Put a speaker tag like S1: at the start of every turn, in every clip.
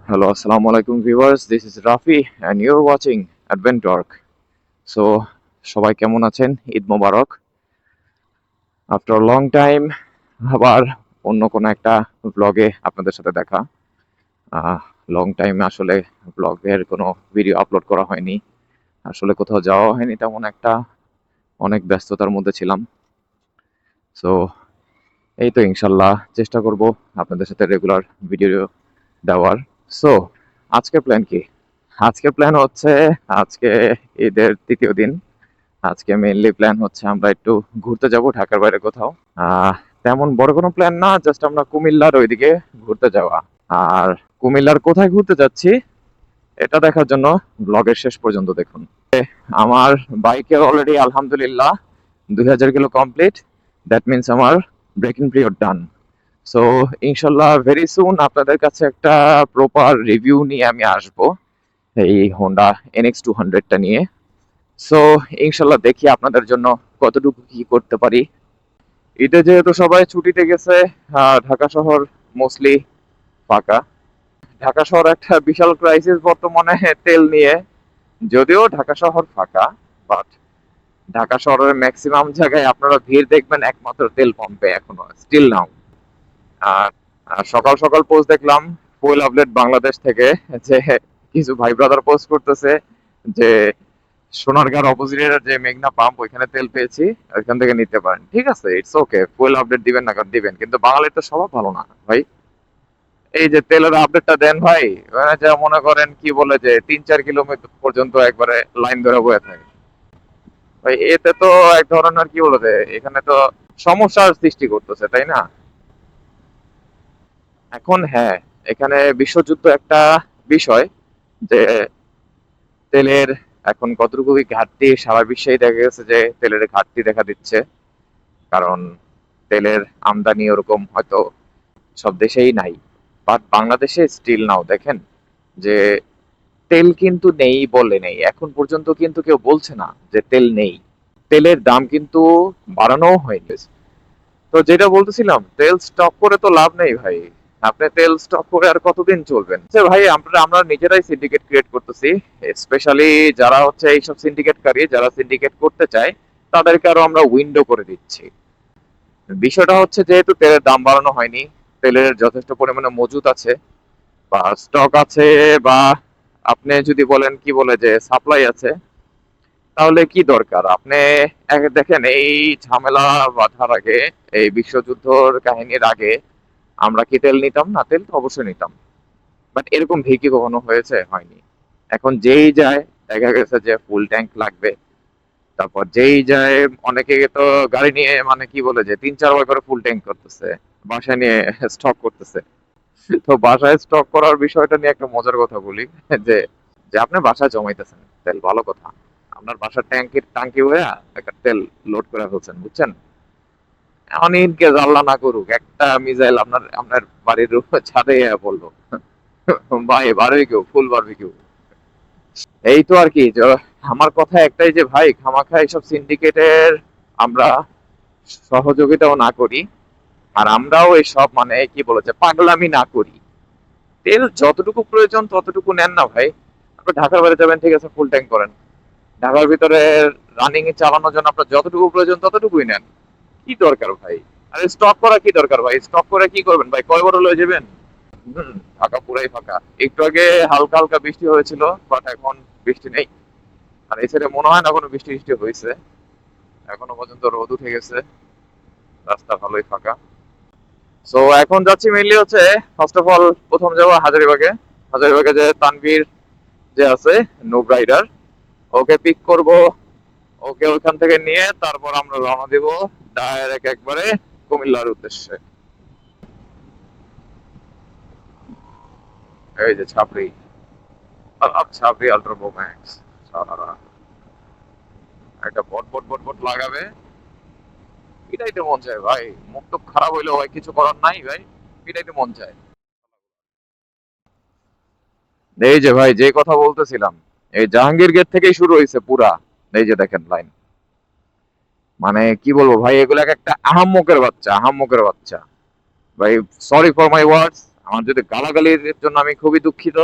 S1: Hello, assalamu alaikum viewers. This is Rafi and you're watching Adventork. So, সবাই কেমন আছেন? ঈদ মোবারক। After long time আবার অন্য কোনো একটা ব্লগে আপনাদের সাথে দেখা। লং টাইম আসলে ব্লগের কোনো ভিডিও আপলোড করা হয়নি। আসলে কোথাও যাওয়া হয়নি তেমন একটা, অনেক ব্যস্ততার মধ্যে ছিলাম। সো এই তো ইনশাল্লাহ চেষ্টা করব আপনাদের সাথে রেগুলার ভিডিও দেওয়ার। সো আজকের প্ল্যান কি? আজকের প্ল্যান হচ্ছে আজকে ঈদের তৃতীয় দিন। আজকে মেইনলি প্ল্যান হচ্ছে আমরা একটু ঘুরতে যাব ঢাকার বাইরে কোথাও। আহ তেমন বড় কোনো প্ল্যান না, জাস্ট আমরা কুমিল্লার ওইদিকে ঘুরতে যাওয়া। আর কুমিল্লার কোথায় ঘুরতে যাচ্ছি এটা দেখার জন্য ব্লগের শেষ পর্যন্ত দেখুন। আমার বাইকের অলরেডি আলহামদুলিল্লাহ 2000 কিলো কমপ্লিট। দ্যাট মিনস আমার ব্রেকিং পিরিয়ড ডান। সো ইনশাল্লাহ ভেরি সুন আপনাদের কাছে একটা প্রপার রিভিউ নিয়ে আমি আসবো এই হোন্ডা NX200টা নিয়ে। সো ইনশাল্লাহ দেখি আপনাদের জন্য কতটুকু কি করতে পারি। ঈদে যেহেতু সবাই ছুটিতে গেছে, ঢাকা শহর মোস্টলি ফাঁকা। ঢাকা শহর একটা বিশাল ক্রাইসিস বর্তমানে তেল নিয়ে। যদিও ঢাকা শহর ফাঁকা, বাট ঢাকা শহরের ম্যাক্সিমাম জায়গায় আপনারা ভিড় দেখবেন একমাত্র তেল পাম্পে এখনো স্টিল নাও। আর সকাল সকাল পোস্ট দেখলাম ফুয়েল আপডেট বাংলাদেশ থেকে, যে কিছু ভাই ব্রাদার পোস্ট করতেছে যে সোনারগাঁর অপোজিটের যে মেঘনা পাম্প ওইখানে তেল পেয়েছি, ওইখান থেকে নিতে পারেন। ঠিক আছে, ইটস ওকে, ফুয়েল আপডেট দিবেন না কারণ দিবেন, কিন্তু বাঙালির তো স্বভাব ভালো না ভাই। এই যে তেলের আপডেটটা দেন ভাই, ওখানে যা মনে করেন কি বলে যে 3-4 কিলোমিটার পর্যন্ত একবারে লাইন ধরে বয়ে থাকে ভাই। এতে তো এক ধরনের কি বলে যে এখানে তো সমস্যার সৃষ্টি করতেছে, তাই না? এখন হ্যাঁ, এখানে বিশ্বযুদ্ধ একটা বিষয়, যে তেলের এখন কতটুকু কি ঘাটতি সারা বিশ্বেই দেখা গেছে যে তেলের ঘাটতি দেখা দিচ্ছে। কারণ তেলের আমদানি ওরকম হয়তো সব দেশেই নাই, বাট বাংলাদেশে স্টিল নাও দেখেন যে তেল কিন্তু নেই বলে নেই, এখন পর্যন্ত কিন্তু কেউ বলছে না যে তেল নেই। তেলের দাম কিন্তু বাড়ানোও হয়নি। তো যেটা বলতেছিলাম, তেল স্টক করে তো লাভ নেই ভাই। আপনি তেল স্টক করে আর কতদিন চলবেন? আচ্ছা ভাই, আমরা আমরা নিজেরাই সিন্ডিকেট ক্রিয়েট করতেছি। স্পেশালি যারা হচ্ছে এইসব সিন্ডিকেটকারী, যারা সিন্ডিকেট করতে চায় তাদেরকে আরো আমরা উইন্ডো করে দিচ্ছি। বিষয়টা হচ্ছে যেহেতু তেলের দাম বাড়ানো হয়নি, তেলের যথেষ্ট পরিমাণে মজুত আছে বা স্টক আছে, বা আপনি যদি বলেন কি বলে যে সাপ্লাই আছে, তাহলে কি দরকার আপনি দেখেন এই ঝামেলা বাঁধার আগে, এই বিশ্বযুদ্ধর কাহিনীর আগে আমরা কি তেল নিতাম না? তেল তো অবশ্যই নিতাম, বাট এরকম ভিকি কখনো হয়েছে? হয়নি। এখন যেই যায় দেখা গেছে যে ফুল ট্যাঙ্ক লাগবে, তারপর যেই যায় অনেকে তো গাড়ি নিয়ে মানে কি বলে যে 3-4 বার করে ফুল ট্যাঙ্ক করতেছে, বাসায় নিয়ে স্টক করতেছে। তো বাসায় স্টক করার বিষয়টা নিয়ে একটা মজার কথা বলি, যে যে আপনি বাসায় জমাইতেছেন তেল, ভালো কথা। আপনার বাসার ট্যাঙ্কির টাঙ্কি হয়ে একটা তেল লোড করে ফেলছেন, বুঝছেন? অনেকে আল্লাহ না করুক একটা মিসাইল আপনার আপনার বাড়ির ছাদে পড়লো, ভাই বারবিকিউ, ফুল বারবিকিউ। এই তো আর কি আমার কথা একটাই যে ভাই, খামাখা এইসব সিন্ডিকেটের আমরা সহযোগিতাও না করি, আর আমরাও এইসব মানে কি বলেছে পাগলামি না করি। তেল যতটুকু প্রয়োজন ততটুকু নেন না ভাই। আপনি ঢাকার বাইরে যাবেন, ঠিক আছে, ফুল ট্যাঙ্ক করেন। ঢাকার ভিতরে রানিং এ চালানোর জন্য আপনার যতটুকু প্রয়োজন ততটুকুই নেন। কি দরকার ভাই? আরে স্টক করা কি দরকার ভাই? স্টক করে কি করবেন ভাই? কয় বড় লয়ে যাবেন? হুম, ঢাকা পুরাই ফাঁকা। একটু আগে হালকা হালকা বৃষ্টি হয়েছিল, বাট এখন বৃষ্টি নেই। আর এই সাইডে মনে হয় না কোনো বৃষ্টি টিষ্টি হয়েছে, এখনো পর্যন্ত রোদ উঠে গেছে, রাস্তা ভালোই ফাঁকা। সো এখন যাচ্ছি মেইনলি হচ্ছে, ফার্স্ট অফ অল প্রথম যাবো হাজারিবাগে। হাজারিবাগে যে তানভীর যে আছে, নুব রাইডার, ওকে পিক করব। ওকে ওইখান থেকে নিয়ে তারপর আমরা রওনা দিব ডাইরেক্ট একবারে কুমিল্লার উদ্দেশ্যে। এই যে ছাপড়ি, ছাপড়ি আল্ট্রা প্রো ম্যাক্স, সারা একটা বট বট বট বট লাগাবে, পিটাইতে মন চায় ভাই। মুখ তো খারাপ হইলেও ভাই কিছু করার নাই ভাই, পিটাইতে মন চায়। এই যে ভাই যে কথা বলতেছিলাম, এই জাহাঙ্গীর গেট থেকেই শুরু হয়েছে পুরা। এই যে দেখেন লাইন, মানে কি বলবো ভাই, এগুলো একটা আহাম্মকের বাচ্চা, আহাম্মকের বাচ্চা ভাই। সরি ফর মাই ওয়ার্ডস, আমার যদি গালাগালির জন্য আমি খুবই দুঃখিত,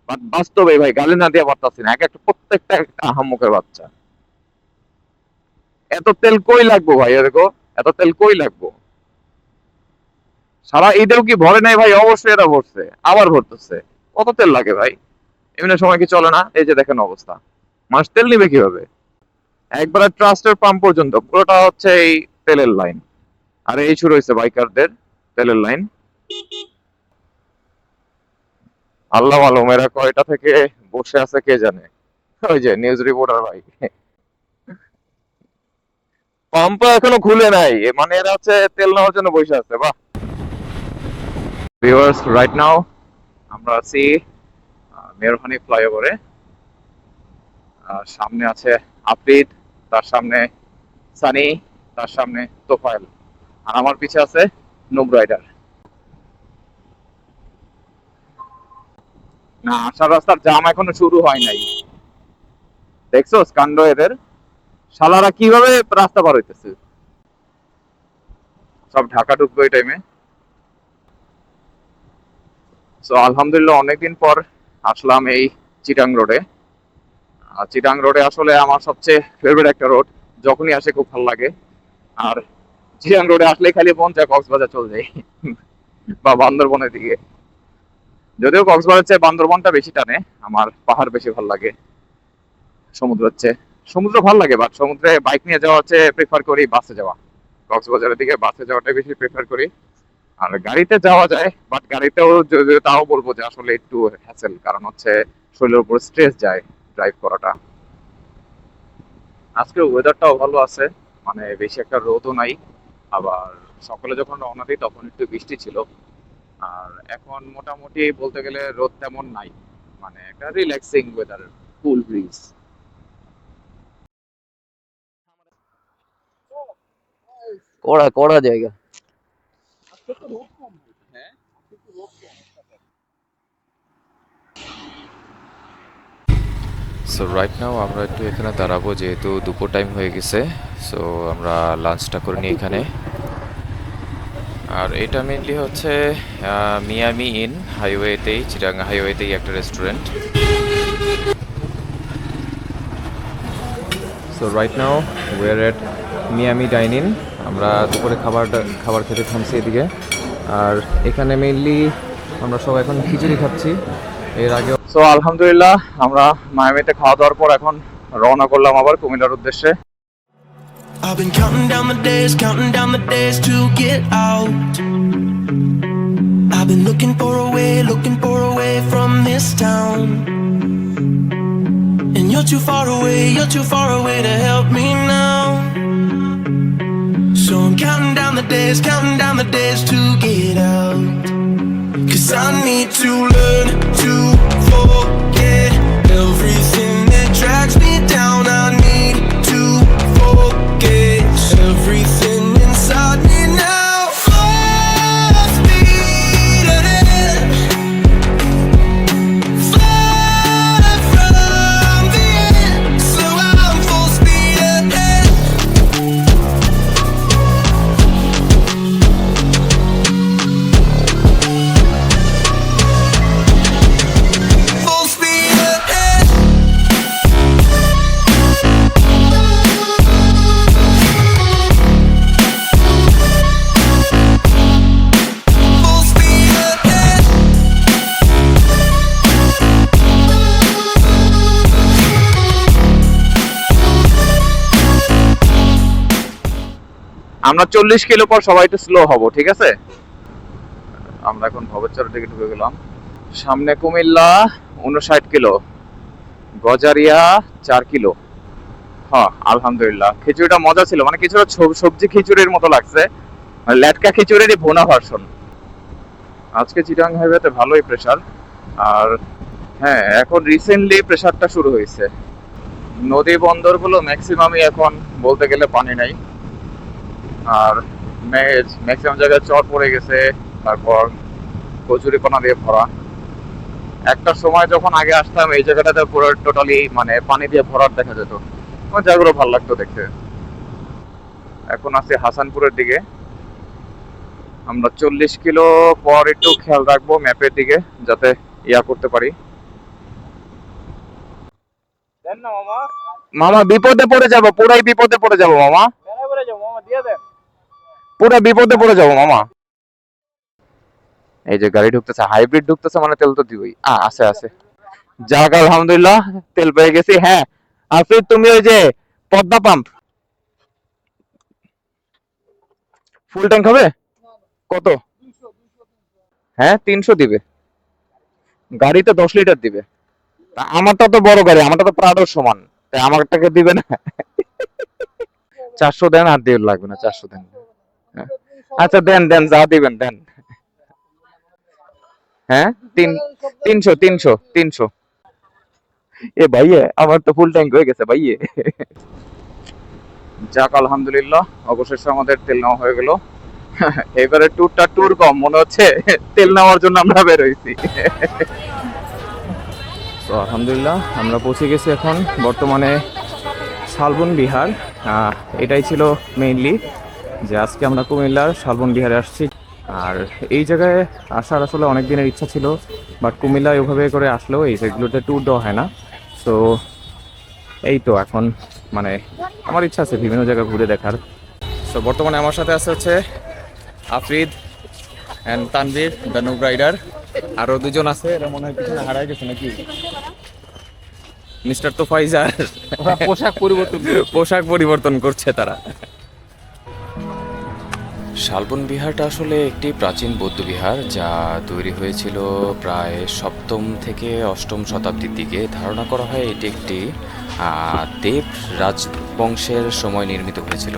S1: বাট বাস্তবে ভাই গালি না দিয়ে পারতাছি না, এক একটা প্রত্যেকটা একটা আহাম্মকের বাচ্চা। এত তেল কই লাগবো ভাই, দেখো এত তেল কই লাগবো? সারা ঈদেও কি ভরে নাই ভাই? অবশ্যই এরা ভরছে, আবার ভরতেছে। কত তেল লাগে ভাই? এমনি সময় কি চলে না? এই যে দেখেন অবস্থা, মানুষ তেল নিবে কিভাবে? একবারে ট্রাস্টের পাম্প পর্যন্ত পুরোটা হচ্ছে এই তেলের লাইন। আর এই শুরু হয়েছে বাইকারদের তেলের লাইন। আল্লাহ মালুম এরা কয়টা থেকে বসে আছে কে জানে। ওই যে নিউজ রিপোর্টার ভাই, পাম্প এখনো খুলে নাই, মানে এরা হচ্ছে তেল নেওয়ার জন্য বসে আছে। বাহ। ভিউয়ার্স, রাইট নাও আমরা আছি মেহরহানি ফ্লাইওভারে। সামনে আছে আফরিদ, তার সামনে সানি, তার সামনে তোফায়েল, আর আমার পিছে আছে নুব রাইডার। না, আসার রাস্তার জাম এখনো শুরু হয় নাই। দেখছো কাণ্ড এদের, শালারা কিভাবে রাস্তা পার হইতেছে। সব ঢাকা ঢুকবে এই টাইমে। সো আলহামদুলিল্লাহ অনেকদিন পর আসলাম এই চিটাং রোডে। চিটাং রোডে আসলে আমার সবচেয়ে ফেভারিট একটা রোড, যখনই আসে খুব ভালো লাগে। আর চিটাং রোডে আসলে খালি মন চায় কক্সবাজার চলে যাই বা বান্দরবনের দিকে। যদিও কক্সবাজার চেয়ে বান্দরবনটা বেশি টানে, আমার পাহাড় বেশি ভালো লাগে সমুদ্র হচ্ছে। সমুদ্র ভালো লাগে, বাট সমুদ্রে বাইক নিয়ে যাওয়া হচ্ছে প্রিফার করি বাসে যাওয়া। কক্সবাজারের দিকে বাসে যাওয়াটাই বেশি প্রিফার করি। আর গাড়িতে যাওয়া যায়, বাট গাড়িতেও তাও বলবো যে আসলে একটু হ্যাসেল, কারণ হচ্ছে শরীরের উপর স্ট্রেস যায় ড্রাইভ করাটা। আজকে ওয়েদারটাও ভালো আছে, মানে বেশি একটা রোদও নাই। আবার সকালে যখন রওনা দিই তখন একটু বৃষ্টি ছিল। আর এখন মোটামুটি বলতে গেলে রোদ তেমন নাই, মানে একটা রিল্যাক্সিং ওয়েদার, কুল ব্রিজ।
S2: কড়া কড়া জায়গা।
S3: সো রাইট নাও আমরা একটু এখানে দাঁড়াবো, যেহেতু দুপুর টাইম হয়ে গেছে। সো আমরা লাঞ্চটা করে নিই এখানে। আর এটা মেনলি হচ্ছে মিয়ামি ইন হাইওয়েতেই, চিটাগাং হাইওয়েতেই একটা restaurant.
S4: So right now we're at Miami dine in. আমরা দুপুরে খাবার খেতে থামছি এদিকে। আর এখানে মেইনলি আমরা সবাই এখন খিচুড়ি খাচ্ছি। এর আগে
S1: সো আলহামদুলিল্লাহ আমরা মায়ামিতে খাওয়া দাওয়ার পর এখন রওনা করলাম আবার কুমিল্লার উদ্দেশ্যে।
S5: I've been counting down the days to get out. I've been looking for a way from this town. And you're too far away to help me now. So I'm counting down the days to get out. 'Cause I need to learn to forget everything that drags me down. I need to forget everything inside me now. Full speed ahead, fly from the end. So I'm full speed ahead. Full speed ahead. Full speed ahead.
S1: আমরা 40 kilo পর সবাই একটু slow হব, ঠিক আছে? আমরা এখন ভবেরচরের দিকে ঢুকে গেলাম। সামনে কুমিল্লা 59 কিলো, গজারিয়া 4 কিলো। হ্যাঁ আলহামদুলিল্লাহ খিচুড়িটা মজা ছিল, মানে কিছুটা সবজি খিচুড়ির মতো লাগছে, মানে লেটকা খিচুড়িরই ভুনা ভার্সন। আজকে চিটাং হাইওয়েতে ভালোই প্রেসার। আর হ্যাঁ, এখন রিসেন্টলি প্রেসারটা শুরু হয়েছে। নদী বন্দরগুলো ম্যাক্সিমামই এখন বলতে গেলে পানি নাই। আর ম্যাক্সিমাম জায়গায় চর পড়ে গেছে, তারপর কচুরিপানা দিয়ে ভরা। একটা সময় যখন আগে আসতাম এই জায়গাটাতে পুরো টোটালি মানে পানি দিয়ে ভরাট দেখা যেত, আমার জায়গাগুলো ভালো লাগতো দেখতে। এখন আছি হাসানপুরের দিকে। আমরা 40 কিলো পর একটু খেয়াল রাখবো ম্যাপের দিকে, যাতে ইয়া করতে পারি। মামা বিপদে পড়ে যাব, পুরাই বিপদে পড়ে যাব মামা, পুরা বিপদে পড়ে যাব মামা। এই যে গাড়ি ঢুকতেছে, হাইব্রিড ঢুকতেছে মানে তেল তো দিবই। আছে আছে, যাক আলহামদুলিল্লাহ তেল পেয়ে গেছি। হ্যাঁ আফিফ, তুমি ওই যে পদ্মা পাম্প ফুল ট্যাঙ্ক হবে কত? হ্যাঁ 300 দিবে, গাড়িতে 10 লিটার দিবে। তা আমারটা তো বড় গাড়ি, আমারটা তো প্রাডোর সমান, তাই আমারটাকে দিবে না। 400 দেন, আর দিয়ে লাগবে না, 400 দেন। হ্যাঁ। আচ্ছা দেন দেন, যা দিবেন দেন। হ্যাঁ 300। এ ভাইয়ে আমার তো ফুল ট্যাঙ্ক হয়ে গেছে ভাইয়ে। যাক আলহামদুলিল্লাহ, অবশেষে আমাদের তেল নেওয়া হয়ে গেল। এবারে ট্যুরটা ট্যুর কম মনে হচ্ছে, তেল নেওয়ার জন্য আমরা বের হইছি।
S4: তো আলহামদুলিল্লাহ আমরা পৌঁছে গেছি এখন বর্তমানে শালবন বিহার। এটাই ছিল মেইনলি যে আজকে আমরা কুমিল্লার শালবন বিহারে আসছি। আর এই জায়গায় আসার আসলে অনেক দিনের ইচ্ছা ছিল, বাট কুমিল্লায় ওভাবে করে আসলেও এই জায়গাগুলোতে ট্যুর দেওয়া হয় না। তো এই তো এখন মানে আমার ইচ্ছা আছে বিভিন্ন জায়গা ঘুরে দেখার। তো বর্তমানে আমার সাথে আছে হচ্ছে Afrid and Tanvir the noob rider. আরও দুজন আছে, এরা মনে হয় পিছনে হারাই গেছে নাকি, মিস্টার তোফাইজার। পোশাক পরিবর্তন করছে তারা।
S3: শালবন বিহারটা আসলে একটি প্রাচীন বৌদ্ধবিহার, যা তৈরি হয়েছিল প্রায় 7ম থেকে 8ম শতাব্দীর দিকে। ধারণা করা হয় এটি একটি দেব রাজবংশের সময় নির্মিত হয়েছিল।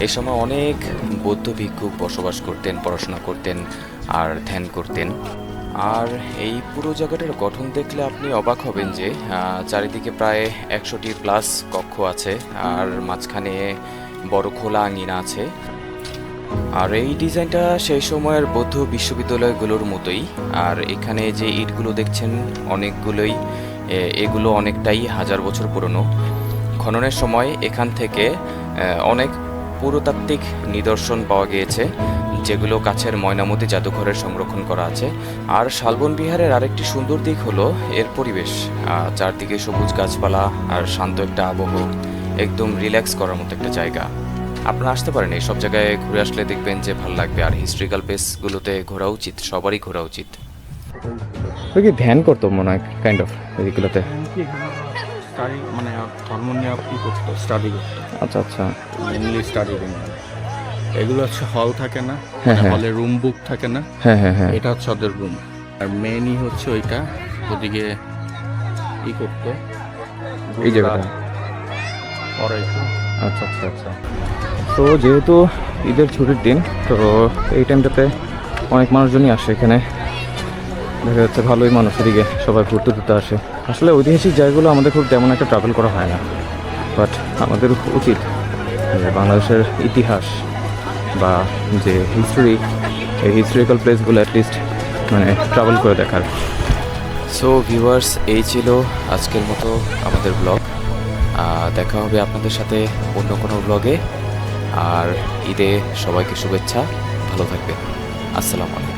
S3: এই সময় অনেক বৌদ্ধ ভিক্ষুক বসবাস করতেন, পড়াশোনা করতেন আর ধ্যান করতেন। আর এই পুরো জায়গাটার গঠন দেখলে আপনি অবাক হবেন যে চারিদিকে প্রায় 100টি প্লাস কক্ষ আছে, আর মাঝখানে বড় খোলা আঙিনা আছে। আর এই ডিজাইনটা সেই সময়ের বৌদ্ধ বিশ্ববিদ্যালয়গুলোর মতোই। আর এখানে যে ইটগুলো দেখছেন অনেকগুলোই, এগুলো অনেকটাই 1000 বছর পুরনো। খননের সময় এখান থেকে অনেক পুরাতাত্ত্বিক নিদর্শন পাওয়া গিয়েছে, যেগুলো কাছের ময়নামতি জাদুঘরের সংরক্ষণ করা আছে। আর শালবন বিহারের আরেকটি সুন্দর দিক হলো এর পরিবেশ। চারদিকে সবুজ গাছপালা আর শান্ত একটা আবহ, একদম রিল্যাক্স করার মতো একটা জায়গা। আপনারা আসতে পারেন, এই সব জায়গায় ঘুরে আসলে দেখবেন যে ভালো লাগবে। আর হিস্ট্রিক্যাল প্লেসগুলোতে ঘোরা উচিত, সবারই ঘোরা উচিত।
S4: ওই কি ধ্যান করতো মনে হয় কাইন্ড অফ এদিকগুলোতে।
S6: স্টাডি মানে ধর্ম নিয়ে কি করতো, স্টাডি করতো।
S4: আচ্ছা আচ্ছা,
S6: মেনলি স্টাডি রুম। এগুলো হচ্ছে হল থাকে না,
S4: হ্যাঁ, হ্যাঁ।
S6: হলে রুম বুক থাকে না,
S4: হ্যাঁ হ্যাঁ হ্যাঁ।
S6: এটা হচ্ছে ওদের রুম। আর মেনই হচ্ছে ওইটা, ওদিকে ই করতো
S4: এই জায়গাটা।
S6: পড়াইতো।
S4: আচ্ছা আচ্ছা আচ্ছা। তো যেহেতু ঈদের ছুটির দিন, তো এই টাইমটাতে অনেক মানুষজনই আসে এখানে। দেখা যাচ্ছে ভালোই মানুষ এদিকে সবাই ঘুরতে ঘুরতে আসে। আসলে ঐতিহাসিক জায়গাগুলো আমাদের খুব তেমন একটা ট্রাভেল করা হয় না, বাট আমাদের উচিত যে বাংলাদেশের ইতিহাস বা যে হিস্ট্রি, এই হিস্ট্রিক্যাল প্লেসগুলো অ্যাটলিস্ট মানে ট্রাভেল করে দেখার।
S3: সো ভিউয়ার্স, এই ছিল আজকের মতো আমাদের ব্লগ। দেখা হবে আপনাদের সাথে অন্য কোনো ব্লগে। আর ঈদে সবাইকে শুভেচ্ছা, ভালো থাকবেন। আসসালামু আলাইকুম।